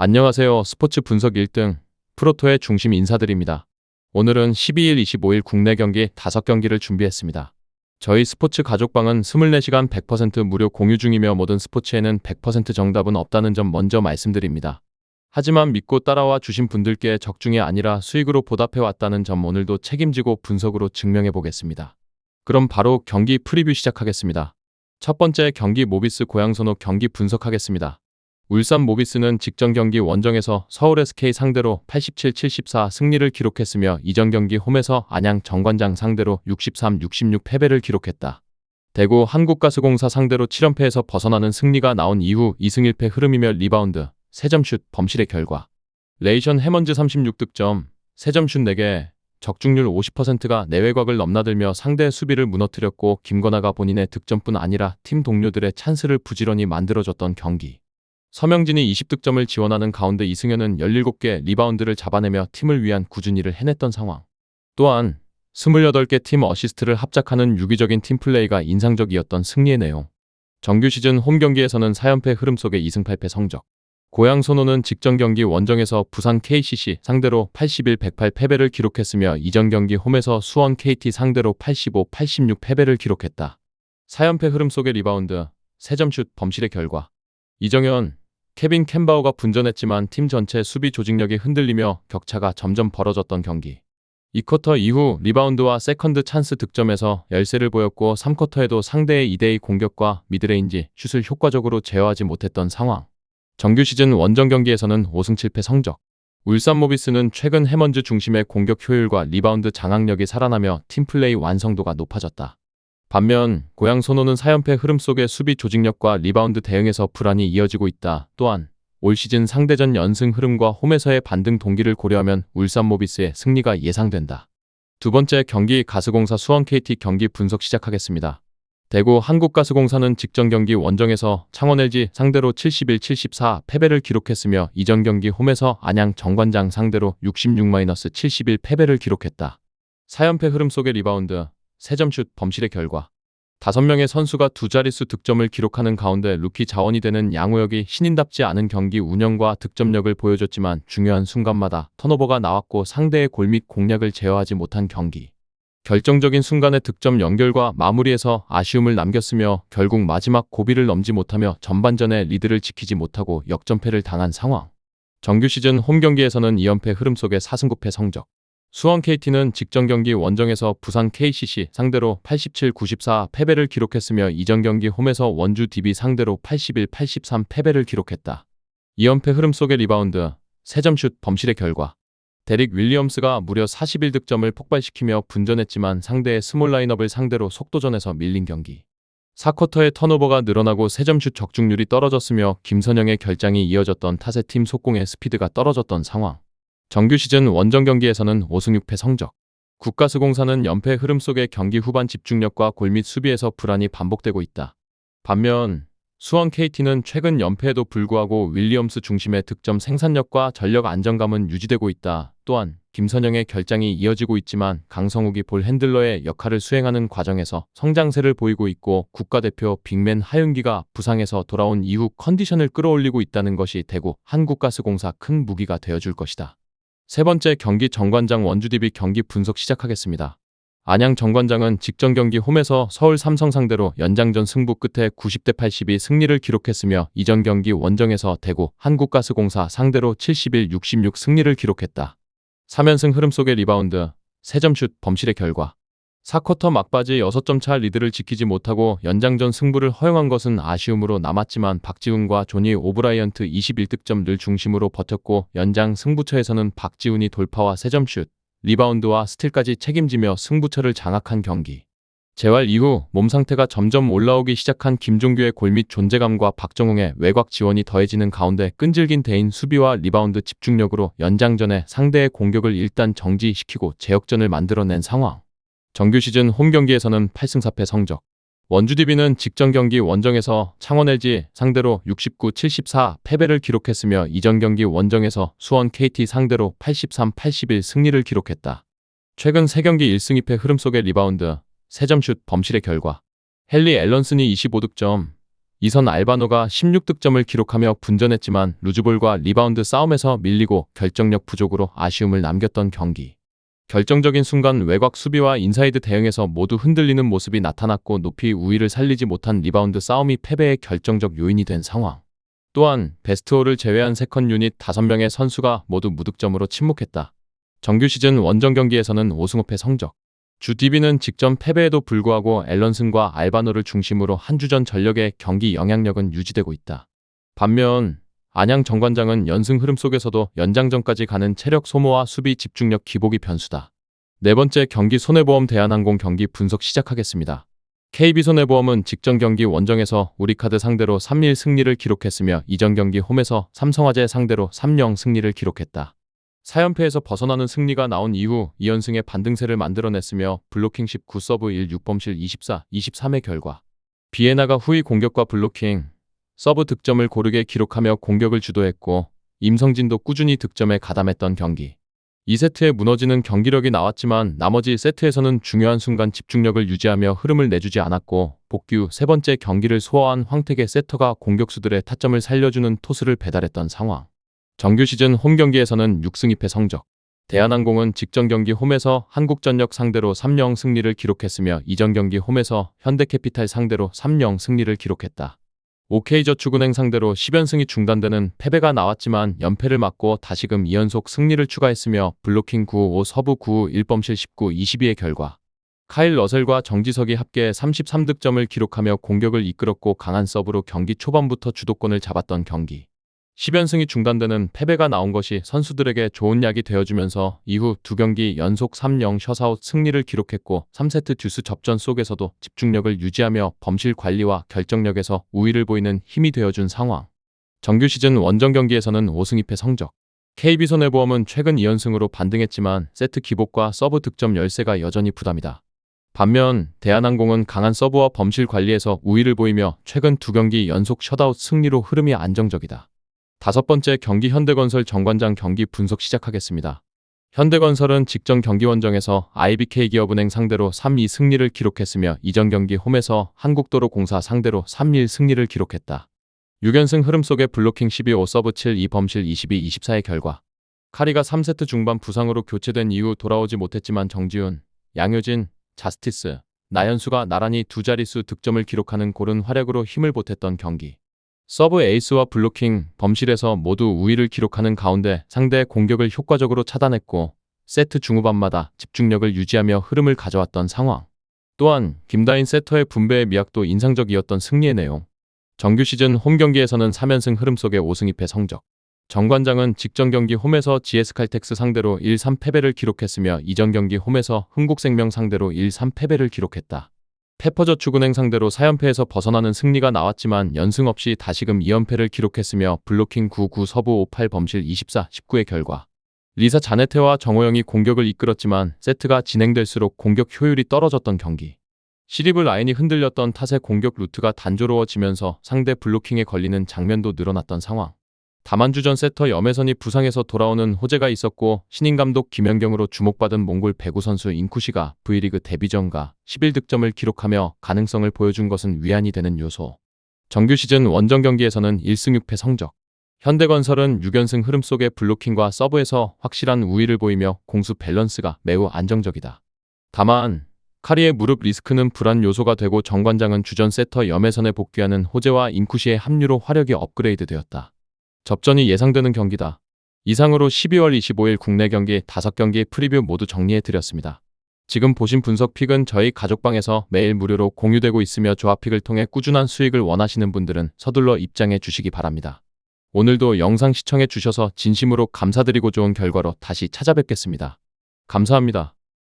안녕하세요. 스포츠 분석 1등 프로토의 중심 인사드립니다. 오늘은 12일, 25일 국내 경기 5경기를 준비했습니다. 저희 스포츠 가족방은 24시간 100% 무료 공유 중이며 모든 스포츠에는 100% 정답은 없다는 점 먼저 말씀드립니다. 하지만 믿고 따라와 주신 분들께 적중이 아니라 수익으로 보답해 왔다는 점 오늘도 책임지고 분석으로 증명해 보겠습니다. 그럼 바로 경기 프리뷰 시작하겠습니다. 첫 번째 경기 모비스 고양소노 경기 분석하겠습니다. 울산 모비스는 직전 경기 원정에서 서울 SK 상대로 87-74 승리를 기록했으며 이전 경기 홈에서 안양 정관장 상대로 63-66 패배를 기록했다. 대구 한국가스공사 상대로 7연패에서 벗어나는 승리가 나온 이후 2승 1패 흐름이며 리바운드, 3점슛 범실의 결과 레이션 해먼즈 36득점, 3점슛 4개, 적중률 50%가 내외곽을 넘나들며 상대의 수비를 무너뜨렸고 김건아가 본인의 득점뿐 아니라 팀 동료들의 찬스를 부지런히 만들어줬던 경기. 서명진이 20득점을 지원하는 가운데 이승현은 17개 리바운드를 잡아내며 팀을 위한 꾸준히를 해냈던 상황. 또한 28개 팀 어시스트를 합작하는 유기적인 팀플레이가 인상적이었던 승리의 내용. 정규 시즌 홈 경기에서는 4연패 흐름 속에 2승 8패 성적. 고양소노는 직전 경기 원정에서 부산 KCC 상대로 81-108 패배를 기록했으며 이전 경기 홈에서 수원 KT 상대로 85-86 패배를 기록했다. 4연패 흐름 속의 리바운드, 3점슛 범실의 결과. 이정현, 케빈 캔바우가 분전했지만 팀 전체 수비 조직력이 흔들리며 격차가 점점 벌어졌던 경기. 2쿼터 이후 리바운드와 세컨드 찬스 득점에서 열세를 보였고 3쿼터에도 상대의 2대2 공격과 미드레인지 슛을 효과적으로 제어하지 못했던 상황. 정규 시즌 원정 경기에서는 5승 7패 성적. 울산 모비스는 최근 해먼즈 중심의 공격 효율과 리바운드 장악력이 살아나며 팀플레이 완성도가 높아졌다. 반면 고양소노는 4연패 흐름 속의 수비 조직력과 리바운드 대응에서 불안이 이어지고 있다. 또한 올 시즌 상대전 연승 흐름과 홈에서의 반등 동기를 고려하면 울산 모비스의 승리가 예상된다. 두 번째 경기 가스공사 수원 KT 경기 분석 시작하겠습니다. 대구 한국가스공사는 직전 경기 원정에서 창원 LG 상대로 71-74 패배를 기록했으며 이전 경기 홈에서 안양 정관장 상대로 66-71 패배를 기록했다. 4연패 흐름 속의 리바운드, 3점슛 범실의 결과 5명의 선수가 두 자릿수 득점을 기록하는 가운데 루키 자원이 되는 양호혁이 신인답지 않은 경기 운영과 득점력을 보여줬지만 중요한 순간마다 턴오버가 나왔고 상대의 골 및 공략을 제어하지 못한 경기. 결정적인 순간의 득점 연결과 마무리에서 아쉬움을 남겼으며 결국 마지막 고비를 넘지 못하며 전반전에 리드를 지키지 못하고 역전패를 당한 상황. 정규 시즌 홈 경기에서는 2연패 흐름 속의 4승 9패 성적. 수원 KT는 직전 경기 원정에서 부산 KCC 상대로 87-94 패배를 기록했으며 이전 경기 홈에서 원주 DB 상대로 81-83 패배를 기록했다. 2연패 흐름 속의 리바운드, 3점슛 범실의 결과. 데릭 윌리엄스가 무려 41득점을 폭발시키며 분전했지만 상대의 스몰 라인업을 상대로 속도전에서 밀린 경기. 4쿼터의 턴오버가 늘어나고 3점슛 적중률이 떨어졌으며 김선영의 결장이 이어졌던 탓에 팀 속공의 스피드가 떨어졌던 상황. 정규 시즌 원정 경기에서는 5승 6패 성적. 국가스공사는 연패 흐름 속의 경기 후반 집중력과 골 및 수비에서 불안이 반복되고 있다. 반면 수원 KT는 최근 연패에도 불구하고 윌리엄스 중심의 득점 생산력과 전력 안정감은 유지되고 있다. 또한 김선영의 결장이 이어지고 있지만 강성욱이 볼 핸들러의 역할을 수행하는 과정에서 성장세를 보이고 있고 국가대표 빅맨 하윤기가 부상에서 돌아온 이후 컨디션을 끌어올리고 있다는 것이 대구 한국가스공사 큰 무기가 되어줄 것이다. 세 번째 경기 정관장 원주 DB 경기 분석 시작하겠습니다. 안양 정관장은 직전 경기 홈에서 서울 삼성 상대로 연장전 승부 끝에 90-82 승리를 기록했으며 이전 경기 원정에서 대구 한국가스공사 상대로 71-66 승리를 기록했다. 3연승 흐름 속의 리바운드, 3점슛 범실의 결과. 4쿼터 막바지 6점 차 리드를 지키지 못하고 연장전 승부를 허용한 것은 아쉬움으로 남았지만 박지훈과 조니 오브라이언트 21득점을 중심으로 버텼고 연장 승부처에서는 박지훈이 돌파와 3점슛, 리바운드와 스틸까지 책임지며 승부처를 장악한 경기. 재활 이후 몸 상태가 점점 올라오기 시작한 김종규의 골 및 존재감과 박정웅의 외곽 지원이 더해지는 가운데 끈질긴 대인 수비와 리바운드 집중력으로 연장전에 상대의 공격을 일단 정지시키고 제역전을 만들어낸 상황. 정규 시즌 홈 경기에서는 8승 4패 성적. 원주 DB는 직전 경기 원정에서 창원 LG 상대로 69-74 패배를 기록했으며 이전 경기 원정에서 수원 KT 상대로 83-81 승리를 기록했다. 최근 3경기 1승 2패 흐름 속의 리바운드, 3점슛 범실의 결과. 헨리 앨런슨이 25득점, 이선 알바노가 16득점을 기록하며 분전했지만 루즈볼과 리바운드 싸움에서 밀리고 결정력 부족으로 아쉬움을 남겼던 경기. 결정적인 순간 외곽 수비와 인사이드 대응에서 모두 흔들리는 모습이 나타났고 높이 우위를 살리지 못한 리바운드 싸움이 패배의 결정적 요인이 된 상황. 또한 베스트홀을 제외한 세컨 유닛 5명의 선수가 모두 무득점으로 침묵했다. 정규 시즌 원정 경기에서는 5승 5패 성적. 주 DB는 직전 패배에도 불구하고 앨런슨과 알바노를 중심으로 한 주 전 전력의 경기 영향력은 유지되고 있다. 반면 안양 정관장은 연승 흐름 속에서도 연장전까지 가는 체력 소모와 수비 집중력 기복이 변수다. 네 번째 경기 손해보험 대한항공 경기 분석 시작하겠습니다. KB손해보험은 직전 경기 원정에서 우리카드 상대로 3-1 승리를 기록했으며 이전 경기 홈에서 삼성화재 상대로 3-0 승리를 기록했다. 4연패에서 벗어나는 승리가 나온 이후 2연승의 반등세를 만들어냈으며 블로킹 19 서브 1 6범실 24, 23의 결과 비에나가 후위 공격과 블로킹, 서브 득점을 고르게 기록하며 공격을 주도했고 임성진도 꾸준히 득점에 가담했던 경기. 2세트에 무너지는 경기력이 나왔지만 나머지 세트에서는 중요한 순간 집중력을 유지하며 흐름을 내주지 않았고 복귀 후 세 번째 경기를 소화한 황택의 세터가 공격수들의 타점을 살려주는 토스를 배달했던 상황. 정규 시즌 홈 경기에서는 6승 2패 성적. 대한항공은 직전 경기 홈에서 한국전력 상대로 3-0 승리를 기록했으며 이전 경기 홈에서 현대캐피탈 상대로 3-0 승리를 기록했다. OK저축은행 상대로 10연승이 중단되는 패배가 나왔지만 연패를 막고 다시금 2연속 승리를 추가했으며 블로킹 9-5 서브 9 1범실 19 22의 결과 카일 러셀과 정지석이 합계 33득점을 기록하며 공격을 이끌었고 강한 서브로 경기 초반부터 주도권을 잡았던 경기. 10연승이 중단되는 패배가 나온 것이 선수들에게 좋은 약이 되어주면서 이후 두 경기 연속 3-0 셧아웃 승리를 기록했고 3세트 듀스 접전 속에서도 집중력을 유지하며 범실 관리와 결정력에서 우위를 보이는 힘이 되어준 상황. 정규 시즌 원정 경기에서는 5승 2패 성적. KB손해보험은 최근 2연승으로 반등했지만 세트 기복과 서브 득점 열세가 여전히 부담이다. 반면 대한항공은 강한 서브와 범실 관리에서 우위를 보이며 최근 두 경기 연속 셧아웃 승리로 흐름이 안정적이다. 다섯 번째 경기 현대건설 정관장 경기 분석 시작하겠습니다. 현대건설은 직전 경기 원정에서 IBK기업은행 상대로 3-2 승리를 기록했으며 이전 경기 홈에서 한국도로공사 상대로 3-1 승리를 기록했다. 6연승 흐름 속에 블로킹 12-5 서브 7 2범실 22, 24의 결과 카리가 3세트 중반 부상으로 교체된 이후 돌아오지 못했지만 정지훈, 양효진, 자스티스, 나연수가 나란히 두 자릿수 득점을 기록하는 고른 활약으로 힘을 보탰던 경기. 서브 에이스와 블로킹, 범실에서 모두 우위를 기록하는 가운데 상대의 공격을 효과적으로 차단했고 세트 중후반마다 집중력을 유지하며 흐름을 가져왔던 상황. 또한 김다인 세터의 분배의 미학도 인상적이었던 승리의 내용. 정규 시즌 홈 경기에서는 3연승 흐름 속에 5승 2패 성적. 정관장은 직전 경기 홈에서 GS칼텍스 상대로 1-3 패배를 기록했으며 이전 경기 홈에서 흥국생명 상대로 1-3 패배를 기록했다. 페퍼저축은행 상대로 4연패에서 벗어나는 승리가 나왔지만 연승 없이 다시금 2연패를 기록했으며 블로킹 9-9 서브 5-8 범실 24, 19의 결과 리사 자네테와 정호영이 공격을 이끌었지만 세트가 진행될수록 공격 효율이 떨어졌던 경기. 시리브 라인이 흔들렸던 탓에 공격 루트가 단조로워지면서 상대 블로킹에 걸리는 장면도 늘어났던 상황. 다만주전 세터 염혜선이 부상에서 돌아오는 호재가 있었고 신인 감독 김연경으로 주목받은 몽골 배구 선수 인쿠시가 V리그 데뷔전과 11득점을 기록하며 가능성을 보여준 것은 위안이 되는 요소. 정규 시즌 원정 경기에서는 1승 6패 성적. 현대건설은 6연승 흐름 속의 블로킹과 서브에서 확실한 우위를 보이며 공수 밸런스가 매우 안정적이다. 다만 카리의 무릎 리스크는 불안 요소가 되고 정관장은 주전 세터 염혜선에 복귀하는 호재와 인쿠시의 합류로 화력이 업그레이드 되었다. 접전이 예상되는 경기다. 이상으로 12월 25일 국내 경기 5경기 프리뷰 모두 정리해드렸습니다. 지금 보신 분석 픽은 저희 가족방에서 매일 무료로 공유되고 있으며 조합픽을 통해 꾸준한 수익을 원하시는 분들은 서둘러 입장해 주시기 바랍니다. 오늘도 영상 시청해 주셔서 진심으로 감사드리고 좋은 결과로 다시 찾아뵙겠습니다. 감사합니다.